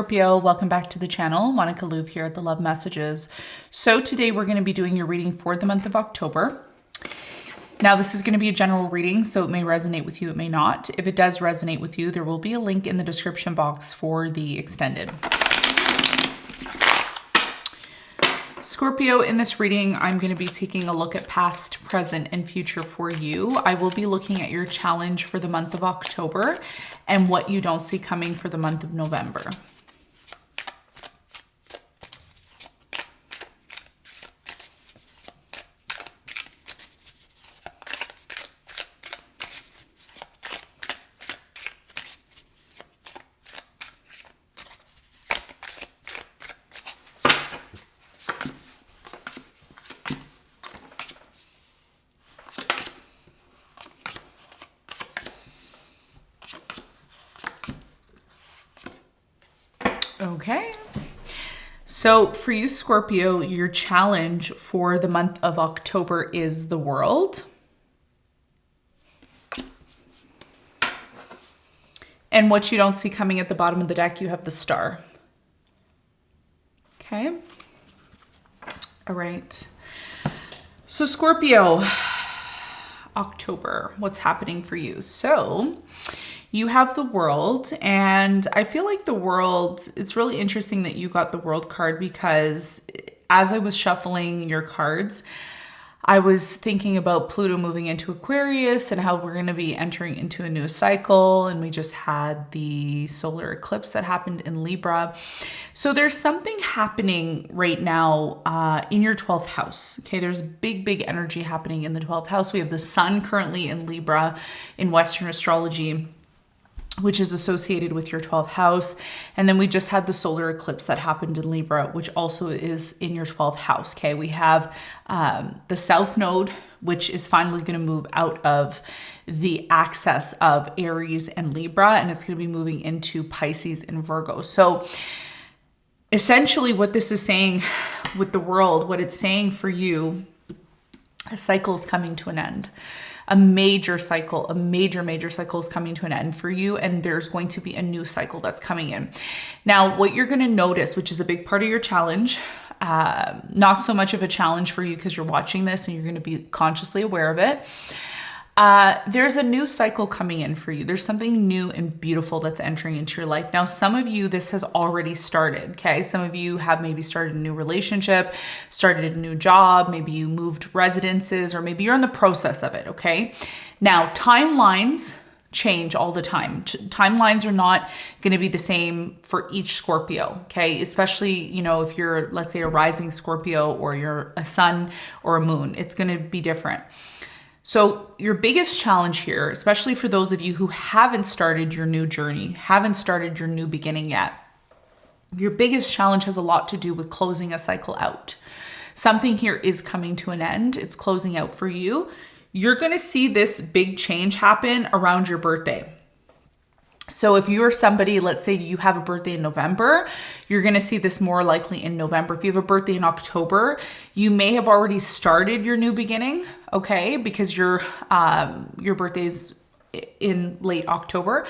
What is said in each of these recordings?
Scorpio, welcome back to the channel. Monica Loop here at the Love Messages. So today we're going to be doing your reading for the month of October. Now this is going to be a general reading, so it may resonate with you, it may not. If it does resonate with you, there will be a link in the description box for the extended. Scorpio, in this reading, I'm going to be taking a look at past, present, and future for you. I will be looking at your challenge for the month of October and what you don't see coming for the month of November. Okay, so for you, Scorpio, your challenge for the month of October is the World. And what you don't see coming at the bottom of the deck, you have the Star. Okay, all right. So Scorpio, October, what's happening for you? So you have the World, and I feel like the World, it's really interesting that you got the World card, because as I was shuffling your cards, I was thinking about Pluto moving into Aquarius and how we're going to be entering into a new cycle. And we just had the solar eclipse that happened in Libra. So there's something happening right now in your 12th house. Okay, there's big energy happening in the 12th house. We have the Sun currently in Libra in Western astrology, which is associated with your 12th house. And then we just had the solar eclipse that happened in Libra, which also is in your 12th house. Okay, we have the South Node, which is finally going to move out of the axis of Aries and Libra, and it's going to be moving into Pisces and Virgo. So essentially what this is saying with the World, what it's saying for you, a cycle is coming to an end. A major cycle, a major cycle is coming to an end for you, and there's going to be a new cycle that's coming in. Now, what you're going to notice, which is a big part of your challenge, not so much of a challenge for you because you're watching this and you're going to be consciously aware of it. There's a new cycle coming in for you. There's something new and beautiful that's entering into your life. Now, some of you, this has already started, okay? Some of you have maybe started a new relationship, started a new job, maybe you moved residences, or maybe you're in the process of it, okay? Now, timelines change all the time. Timelines are not going to be the same for each Scorpio, okay? Especially, you know, if you're, let's say, a rising Scorpio, or you're a sun or a moon, it's going to be different. So your biggest challenge here, especially for those of you who haven't started your new journey, haven't started your new beginning yet, your biggest challenge has a lot to do with closing a cycle out. Something here is coming to an end. It's closing out for you. You're going to see this big change happen around your birthday. So if you're somebody, let's say you have a birthday in November, you're going to see this more likely in November. If you have a birthday in October, you may have already started your new beginning, okay? Because your birthday's in late October.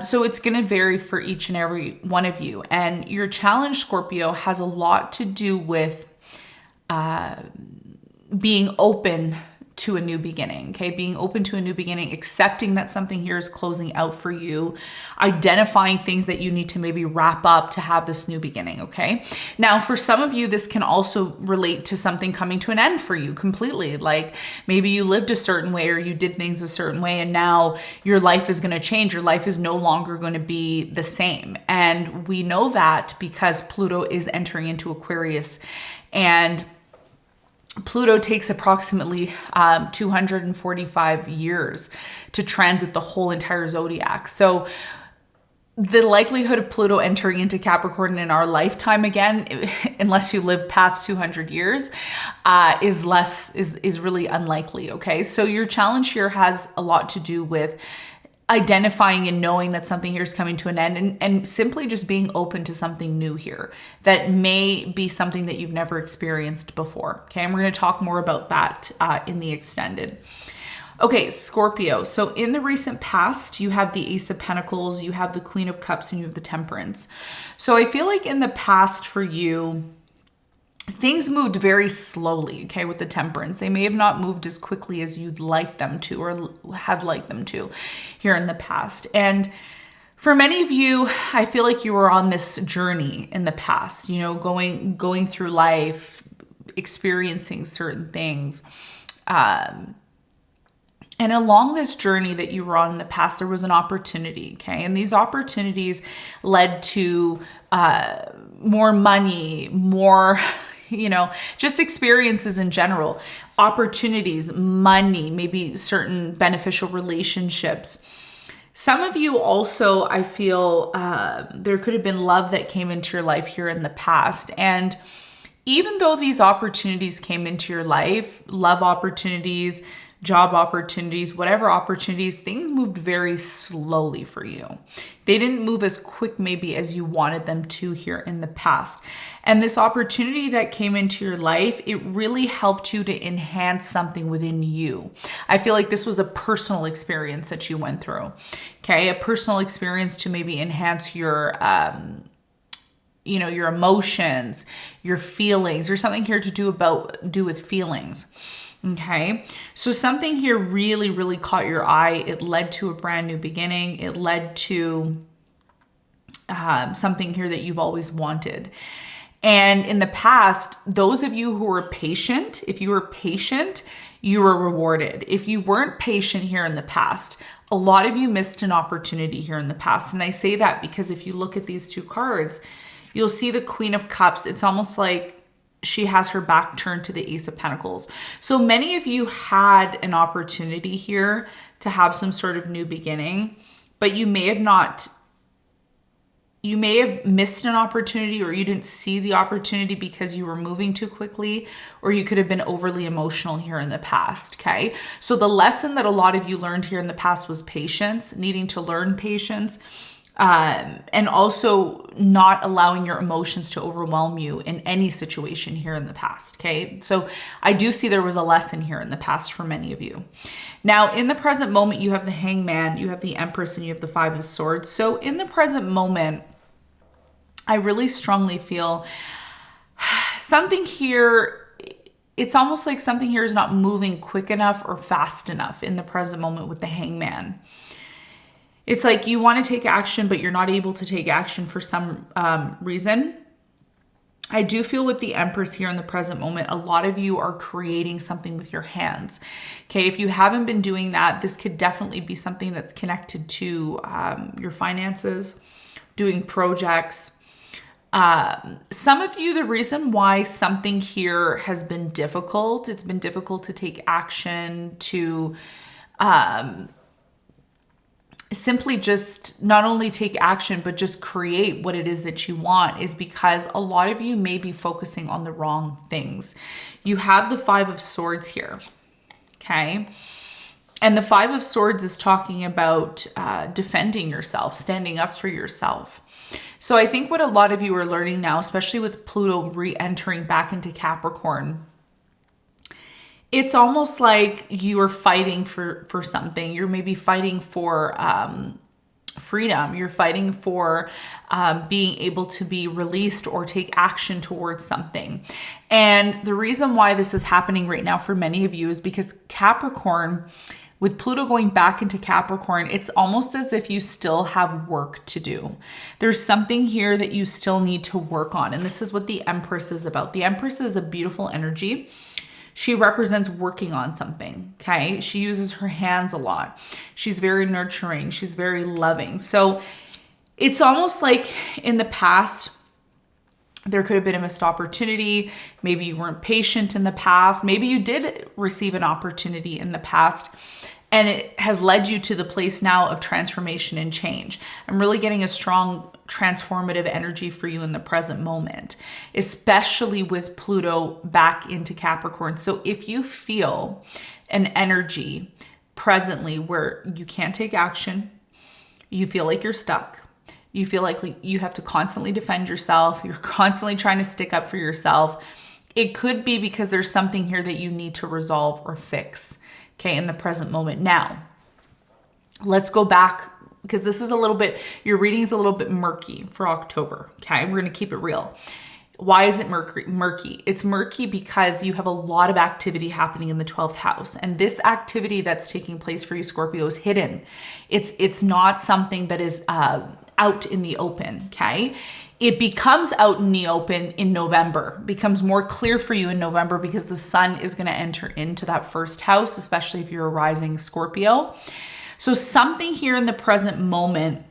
So it's going to vary for each and every one of you. And your challenge, Scorpio, has a lot to do with being open to a new beginning, okay? Being open to a new beginning, accepting that something here is closing out for you, identifying things that you need to maybe wrap up to have this new beginning, okay? Now, for some of you, this can also relate to something coming to an end for you completely. Like maybe you lived a certain way, or you did things a certain way, and now your life is going to change. Your life is no longer going to be the same. And we know that because Pluto is entering into Aquarius, and Pluto takes approximately 245 years to transit the whole entire zodiac. So the likelihood of Pluto entering into Capricorn in our lifetime again, unless you live past 200 years, is really unlikely, okay? So your challenge here has a lot to do with identifying and knowing that something here is coming to an end, and simply just being open to something new here that may be something that you've never experienced before. Okay, and we're going to talk more about that in the extended. Okay, Scorpio. So in the recent past, you have the Ace of Pentacles, you have the Queen of Cups, and you have the Temperance. So I feel like in the past for you, things moved very slowly, okay, with the Temperance. They may have not moved as quickly as you'd like them to or had liked them to here in the past. And for many of you, I feel like you were on this journey in the past, you know, going through life, experiencing certain things. And along this journey that you were on in the past, there was an opportunity, okay? And these opportunities led to more money, more, you know, just experiences in general, opportunities, money, maybe certain beneficial relationships. Some of you also, I feel there could have been love that came into your life here in the past. And even though these opportunities came into your life, love opportunities, job opportunities, whatever opportunities, things moved very slowly for you. They didn't move as quick maybe as you wanted them to here in the past. And this opportunity that came into your life, it really helped you to enhance something within you. I feel like this was a personal experience that you went through, okay? A personal experience to maybe enhance your, you know, your emotions, your feelings. There's something here to do with feelings. Okay, so something here really, really caught your eye. It led to a brand new beginning. It led to something here that you've always wanted. And in the past, those of you who were patient, if you were patient, you were rewarded. If you weren't patient here in the past, a lot of you missed an opportunity here in the past. And I say that because if you look at these two cards, you'll see the Queen of Cups. It's almost like she has her back turned to the Ace of Pentacles. So many of you had an opportunity here to have some sort of new beginning, but you may have missed an opportunity, or you didn't see the opportunity because you were moving too quickly, or you could have been overly emotional here in the past, okay? So the lesson that a lot of you learned here in the past was patience, needing to learn patience, and also not allowing your emotions to overwhelm you in any situation here in the past, okay? So I do see there was a lesson here in the past for many of you. Now, in the present moment, you have the Hangman, you have the Empress, and you have the Five of Swords. So in the present moment, I really strongly feel something here, it's almost like something here is not moving quick enough or fast enough in the present moment with the Hangman. It's like you want to take action, but you're not able to take action for some reason. I do feel with the Empress here in the present moment, a lot of you are creating something with your hands. Okay, if you haven't been doing that, this could definitely be something that's connected to your finances, doing projects. Some of you, the reason why something here has been difficult, it's been difficult to take action, to simply just not only take action, but just create what it is that you want, is because a lot of you may be focusing on the wrong things. You have the Five of Swords here, okay? And the Five of Swords is talking about defending yourself, standing up for yourself. So I think what a lot of you are learning now, especially with Pluto re-entering back into Capricorn, it's almost like you are fighting for something. You're maybe fighting for freedom. You're fighting for being able to be released or take action towards something. And the reason why this is happening right now for many of you is because Capricorn, with Pluto going back into Capricorn, it's almost as if you still have work to do. There's something here that you still need to work on. And this is what the Empress is about. The Empress is a beautiful energy. She represents working on something, okay? She uses her hands a lot. She's very nurturing. She's very loving. So it's almost like in the past, there could have been a missed opportunity. Maybe you weren't patient in the past. Maybe you did receive an opportunity in the past, and it has led you to the place now of transformation and change. I'm really getting a strong transformative energy for you in the present moment, especially with Pluto back into Capricorn. So if you feel an energy presently where you can't take action, you feel like you're stuck, you feel like you have to constantly defend yourself, you're constantly trying to stick up for yourself, it could be because there's something here that you need to resolve or fix. okay, in the present moment. Now, let's go back, because this is a little bit, your reading is a little bit murky for October, okay? We're gonna keep it real. Why is it murky? It's murky because you have a lot of activity happening in the 12th house. And this activity that's taking place for you, Scorpio, is hidden. It's not something that is out in the open, okay? It becomes out in the open in November, becomes more clear for you in November because the sun is gonna enter into that first house, especially if you're a rising Scorpio. So something here in the present moment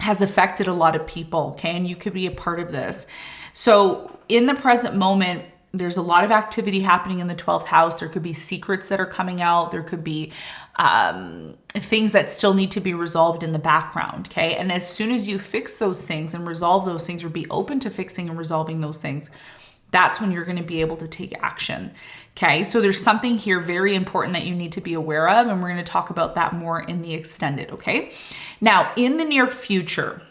has affected a lot of people, okay? And you could be a part of this. So in the present moment, there's a lot of activity happening in the 12th house. There could be secrets that are coming out. There could be things that still need to be resolved in the background, okay? And as soon as you fix those things and resolve those things, or be open to fixing and resolving those things, that's when you're going to be able to take action, okay? So there's something here very important that you need to be aware of, and we're going to talk about that more in the extended, okay? Now, in the near future,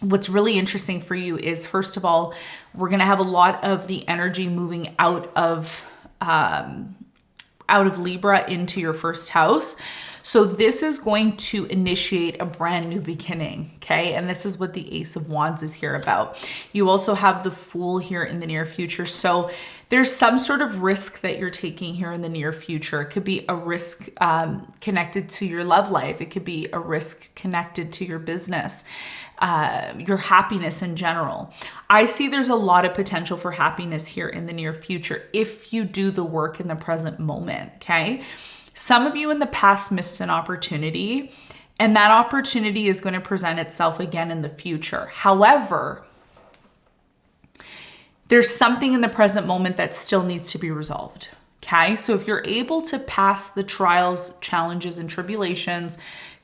what's really interesting for you is, first of all, we're going to have a lot of the energy moving out of Libra into your first house. So this is going to initiate a brand new beginning, okay? And this is what the Ace of Wands is here about. You also have the Fool here in the near future. So there's some sort of risk that you're taking here in the near future. It could be a risk connected to your love life. It could be a risk connected to your business, your happiness in general. I see there's a lot of potential for happiness here in the near future if you do the work in the present moment, okay? Some of you in the past missed an opportunity, and that opportunity is going to present itself again in the future. However, there's something in the present moment that still needs to be resolved, okay? So if you're able to pass the trials, challenges, and tribulations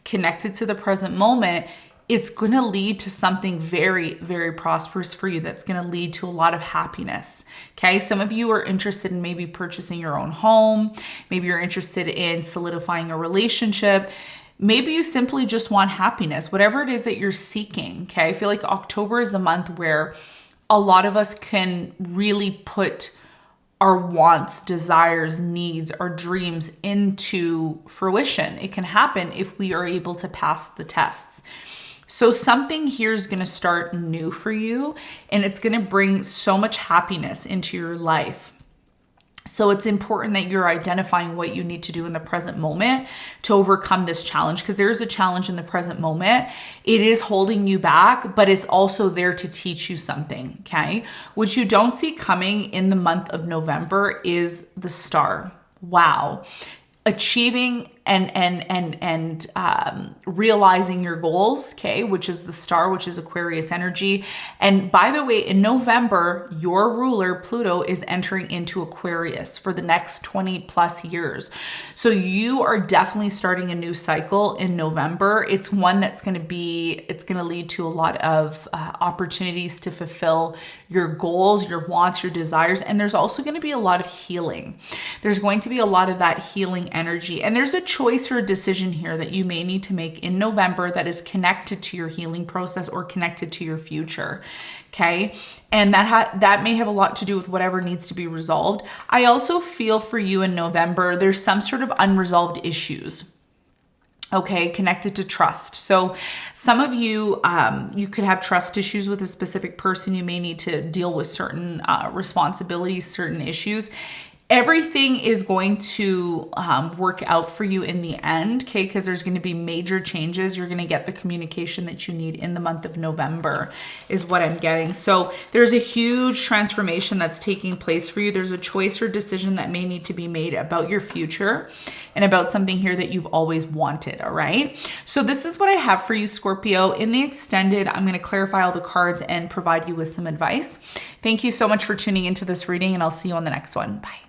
connected to the present moment, it's going to lead to something very, very prosperous for you that's going to lead to a lot of happiness, okay? Some of you are interested in maybe purchasing your own home. Maybe you're interested in solidifying a relationship. Maybe you simply just want happiness, whatever it is that you're seeking, okay? I feel like October is a month where a lot of us can really put our wants, desires, needs, our dreams into fruition. It can happen if we are able to pass the tests. So something here is going to start new for you, and it's going to bring so much happiness into your life. So it's important that you're identifying what you need to do in the present moment to overcome this challenge, because there's a challenge in the present moment. It is holding you back, but it's also there to teach you something, okay? What you don't see coming in the month of November is the star. Wow. Achieving and realizing your goals, okay, which is the star, which is Aquarius energy. And by the way, in November, your ruler, Pluto, is entering into Aquarius for the next 20 plus years. So you are definitely starting a new cycle in November. It's one that's going to lead to a lot of opportunities to fulfill your goals, your wants, your desires. And there's also going to be a lot of healing. There's going to be a lot of that healing energy. And there's a choice or a decision here that you may need to make in November that is connected to your healing process or connected to your future, okay? And that may have a lot to do with whatever needs to be resolved. I also feel for you in November, there's some sort of unresolved issues, okay, connected to trust. So some of you, you could have trust issues with a specific person. You may need to deal with certain responsibilities, certain issues. Everything is going to work out for you in the end, okay? Because there's going to be major changes. You're going to get the communication that you need in the month of November is what I'm getting. So there's a huge transformation that's taking place for you. There's a choice or decision that may need to be made about your future and about something here that you've always wanted, all right? So this is what I have for you, Scorpio. In the extended, I'm going to clarify all the cards and provide you with some advice. Thank you so much for tuning into this reading, and I'll see you on the next one. Bye.